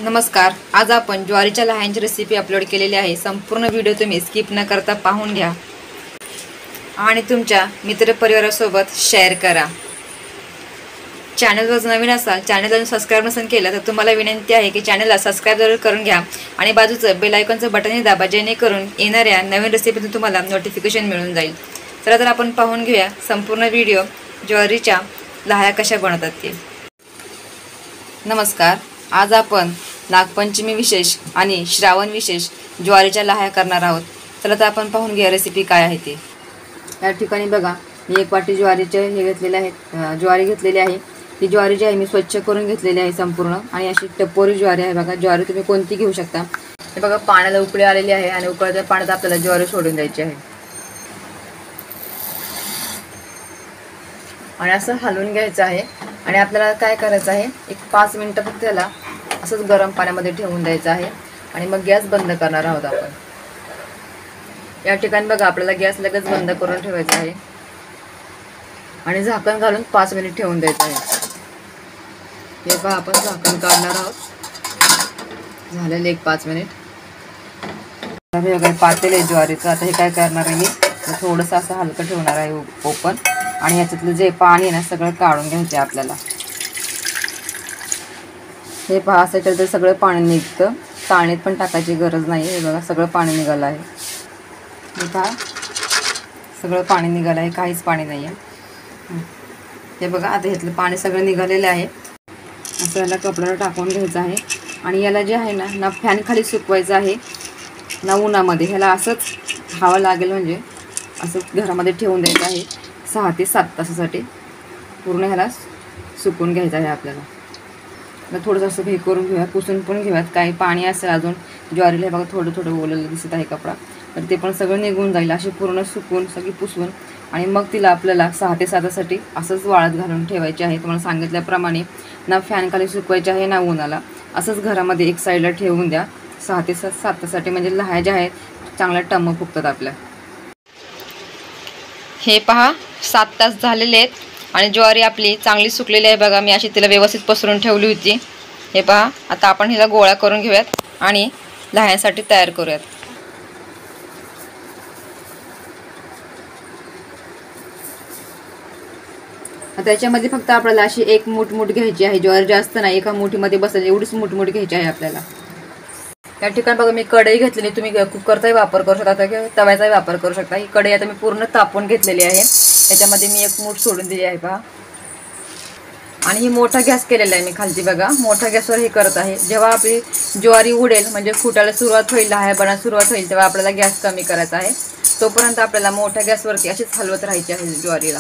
नमस्कार. आज आपण ज्वारीच्या लहानची रेसिपी अपलोड केलेली आहे. संपूर्ण व्हिडिओ तुम्ही स्किप न करता पाहून घ्या आणि तुमच्या मित्रपरिवारासोबत शेअर करा. चॅनलवर नवीन असाल, चॅनलला सबस्क्राइब नसेल केलं तर तुम्हाला विनंती आहे की चॅनलला सबस्क्राइब जरूर करून घ्या आणि बाजूचं बेल आयकॉनचं बटनही दाबा, जेणेकरून येणाऱ्या नवीन रेसिपीतून तुम्हाला नोटिफिकेशन मिळून जाईल. चला तर आपण पाहून घेऊया संपूर्ण व्हिडिओ ज्वारीच्या लाह्या कशा बनवतात ते. नमस्कार. आज आपण नागपंचमी विशेष आणि श्रावण विशेष ज्वारीच्या लाह्या करणार आहोत. चला तर आपण पाहून घ्या रेसिपी काय आहे ते. या ठिकाणी बघा, मी एक वाटी ज्वारीचे हे घेतलेले आहेत, ज्वारी घेतलेली आहे. ही ज्वारी जी आहे मी स्वच्छ करून घेतलेली आहे संपूर्ण, आणि अशी टपोरी ज्वारी आहे. बघा, ज्वारी तुम्ही कोणती घेऊ शकता. हे बघा, पाण्याला उकळी आलेली आहे आणि उकळत्या पाण्यात आपल्याला ज्वारी सोडून द्यायची आहे आणि असं हलवून घ्यायचं आहे. आणि आपल्याला काय करायचं आहे, एक 5 मिनिटं फक्त त्याला असंच गरम पाण्यामध्ये ठेवून द्यायचं आहे आणि मग गॅस बंद करणार आहोत आपण. या ठिकाणी बघा, आपल्याला गॅस लगेच बंद करून ठेवायचा आहे आणि झाकण घालून 5 मिनिट ठेवून द्यायचं आहे. हे पहा, आपण झाकण काढणार आहोत. झालेले एक 5 मिनिट. हे वगैरे पातेल आहे ज्वारीचं. आता हे काय करणार आहे, मी थोडंसं असं हलकं ठेवणार आहे ओपन, आणि ह्याच्यातलं जे पाणी आहे ना सगळं काढून घ्यायचं आहे आपल्याला. हे पहा, असं तर सगळं पाणी निघतं. चाळणीत पण टाकायची गरज नाही. हे बघा, सगळं पाणी निघालं आहे. हे पहा, सगळं पाणी निघालं आहे, काहीच पाणी नाही आहे. हे बघा, आता ह्यातलं पाणी सगळं निघालेलं आहे. असं याला कपड्याला टाकून घ्यायचं आहे आणि याला जे आहे ना फॅन खाली सुकवायचं आहे, ना उन्हामध्ये. ह्याला असंच हवा लागेल म्हणजे असं घरामध्ये ठेवून द्यायचं आहे 6 ते 7 तासासाठी. पूर्ण ह्याला सुकून घ्यायचं आहे आपल्याला. थोडंसं असं हे करून घेऊयात, पुसून पण घेऊयात. काही पाणी असेल अजून ज्वारीला, बघा थोडं थोडं ओलेलं दिसत आहे कपडा, तर ते पण सगळं निघून जाईल. अशी पूर्ण सुकून सगळी पुसून आणि मग तिला आपल्याला 6 ते 7 तासासाठी असंच वाळत घालून ठेवायचे आहे. तुम्हाला सांगितल्याप्रमाणे ना फॅन खाली सुकवायचे आहे ना उन्हाला. असंच घरामध्ये एक साईडला ठेवून द्या 6 ते 7 तासासाठी, म्हणजे लाह्या ज्या आहेत चांगल्या टम्म फुगतात आपल्या. हे पहा, 7 तास झालेले आहेत आणि ज्वारी आपली चांगली सुकलेली आहे. बघा, मी अशी तिला व्यवस्थित पसरून ठेवली होती. हे पहा, आता आपण हिला गोळा करून घेऊयात आणि लाह्यासाठी तयार करूयात. आता याच्यामध्ये फक्त आपल्याला अशी एक मूठ घ्यायची आहे. ज्वारी जास्त नाही, एका मुठीमध्ये बसेल एवढीच मूठ घ्यायची आहे आपल्याला. या ठिकाणी बघा, मी कढई घेतलेली. तुम्ही कुकरचाही वापर करू शकता किंवा तव्याचाही वापर करू शकता. ही कढई आता मी पूर्ण तापवून घेतलेली आहे. याच्यामध्ये मी एक मूठ सोडून दिली आहे पहा. आणि ही मोठा गॅस केलेला आहे मी खालती. बघा, मोठ्या गॅसवर हे करत आहे. जेव्हा आपली ज्वारी उडेल म्हणजे फुटायला सुरुवात होईल, लाह्या बनायला सुरुवात होईल, तेव्हा आपल्याला गॅस कमी करायचा आहे. तोपर्यंत आपल्याला मोठ्या गॅसवरती अशीच हलवत राहायची आहे ज्वारीला.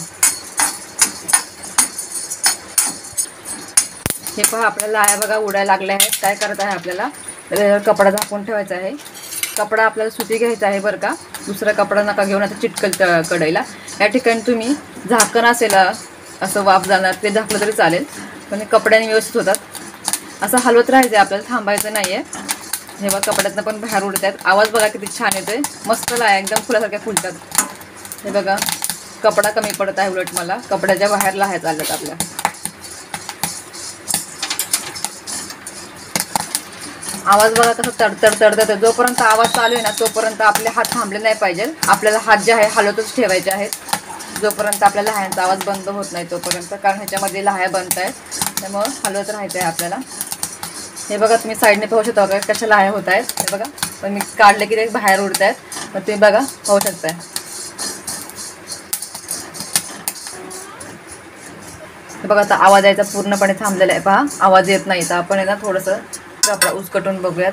हे पहा, आपल्याला लाह्या बघा उडायला लागल्या आहेत. काय करत आहे, आपल्याला कपडा झाकून ठेवायचा आहे. कपडा आपल्याला सुती घ्यायचा आहे बरं का. दुसरा कपडा नका घेऊन, आता चिटकल कढईला. या ठिकाणी तुम्ही झाकण असेल असं वाफ जाणार ते झाकलं तरी चालेल, पण कपड्याने व्यवस्थित होतात. असं हलवत राहायचं आहे आपल्याला, थांबायचं नाही आहे. हे बघा, कपड्यातनं पण बाहेर उडत आहेत. आवाज बघा किती छान येतोय. मस्त लाह्या एकदम फुलासारख्या फुलतात. हे बघा, कपडा कमी पडत आहे, उलट मला कपड्याच्या बाहेर लाह्या चालल्यात आपल्या. आवाज बघा कसं तडतड तडतड. जोपर्यंत आवाज चालू आहे ना तोपर्यंत आपले हात थांबले नाही पाहिजे. आपल्याला हात जे आहे हलवतच ठेवायचे आहेत जोपर्यंत आपल्या लाह्यांचा आवाज बंद होत नाही तोपर्यंत, कारण ह्याच्यामध्ये लाह्या बनत आहेत, त्यामुळं हलवत राहायचं आहे आपल्याला. हे बघा, तुम्ही साईडने पाहू शकता का कशा लाह्या होत आहेत. हे बघा, पण मी काढले की ते बाहेर उडत आहेत, तर तुम्ही बघा पाहू शकताय. हे बघा, आता आवाज यायचा पूर्णपणे थांबलेला आहे. पहा, आवाज येत नाही, तर आपण आहे ना थोडंसं कपडा उचकटून बघूयात.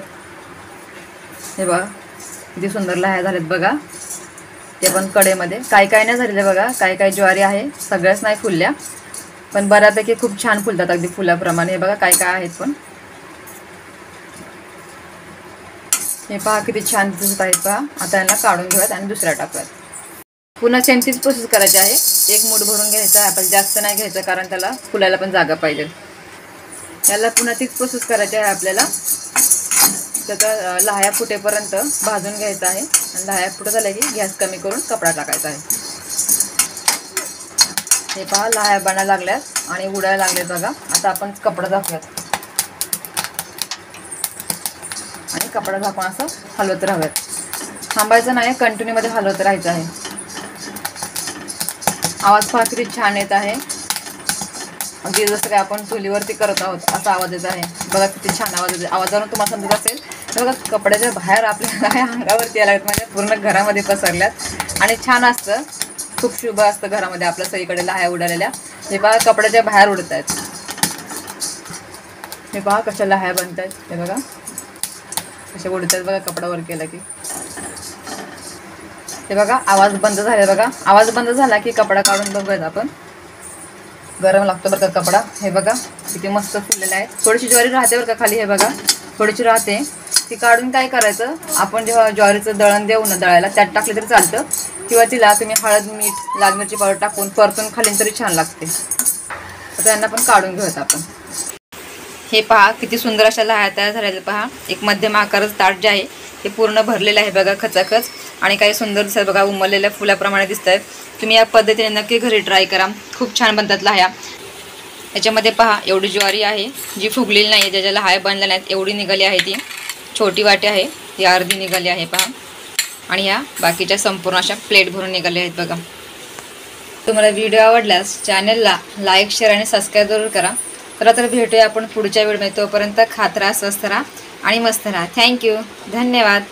हे बघा, किती सुंदर लाह्या झाल्यात बघा. ते पण कडेमध्ये काय नाही झालेलं बघा. काय ज्वारी आहे, सगळ्याच नाही फुलल्या, पण बऱ्यापैकी खूप छान फुलतात अगदी फुलाप्रमाणे. हे बघा, काय आहेत पण. हे पहा, किती छान दिसत आहेत पहा. आता यांना काढून घेऊयात आणि दुसऱ्या टाकूयात. पुन्हा सेम तीच प्रोसेस करायची आहे. एक मूठ भरून घ्यायचा आहे आपल्याला, जास्त नाही घ्यायचं, कारण त्याला फुलायला पण जागा पाहिजे. याला पुन्हा तीच प्रोसेस करायची आहे आपल्याला. त्याचा लाह्या फुटेपर्यंत भाजून घ्यायचा आहे आणि लाह्या फुटत झाल्या की गॅस कमी करून कपडा टाकायचा आहे. हे पहा, लाह्या बनायला लागल्यात आणि उडायला लागले बघा. आता आपण कपडा दाखवूयात. आणि कपडा झाकून असं हलवत राहावेत. थांबायचं नाही, कंटिन्यूमध्ये हलवत राहायचं आहे. आवाज पहा किती छान येत आहे. अगदी जसं काय आपण चुलीवरती करत आहोत असा आवाज येत आहे. बघा किती छान आवाज येतो. आवाजावरून तुम्हाला समजत असेल. बघा कपड्याच्या बाहेर आपल्याला काय अंगावरती यायला लागत, म्हणजे पूर्ण घरामध्ये पसरल्यात आणि छान असतं. खूप शुभ असतं घरामध्ये आपल्या सगळीकडे लाह्या उडालेल्या. हे पहा कपड्याच्या बाहेर उडत आहेत. हे पहा कशा लाह्या बनत आहेत. हे बघा कशा उडत आहेत बघा कपडावर केला की. हे बघा आवाज बंद झाला. बघा आवाज बंद झाला की कपडा काढून बघूयात आपण. गरम लागतो बरं का कपडा. हे बघा किती मस्त फुललेला आहे. थोडीशी ज्वारी राहते बरं का खाली. हे बघा थोडीशी राहते. ती काढून काय करायचं, आपण जेव्हा ज्वारीचं दळण देऊ ना दळायला त्यात टाकले तरी चालतं, किंवा तिला तुम्ही हळद मीठ लाल मिरची पावडर टाकून परतून खाली तरी छान लागते. आता यांना पण काढून घेऊयात आपण. हे पहा किती सुंदर अशा लाह्या तयार झालेल्या. पहा एक मध्यम आकाराचं ताट जे आहे ते पूर्ण भरलेलं आहे बघा खचाखच. आणि काही सुंदर दिसतात बघा, उमललेल्या फुलाप्रमाणे दिसत आहेत. तुम्ही या पद्धतीने नक्की घरी ट्राय करा. खूप छान बनतात लाह्या. याच्यामध्ये पहा एवढी ज्वारी आहे जी फुगलेली नाही आहे, ज्याच्या लाह्या बनल्या नाहीत एवढी निघाली आहे. ती छोटी वाटी आहे ती अर्धी निघाली आहे पहा. आणि ह्या बाकीच्या संपूर्ण अशा प्लेट भरून निघाल्या आहेत बघा. तुम्हाला व्हिडिओ आवडल्यास चॅनलला लाईक शेअर आणि सबस्क्राईब जरूर करा. तर भेटूया आपण पुढच्या व्हिडिओमध्ये. तोपर्यंत खात राहा, स्वस्त राहा आणि मस्त राहा. थँक्यू, धन्यवाद.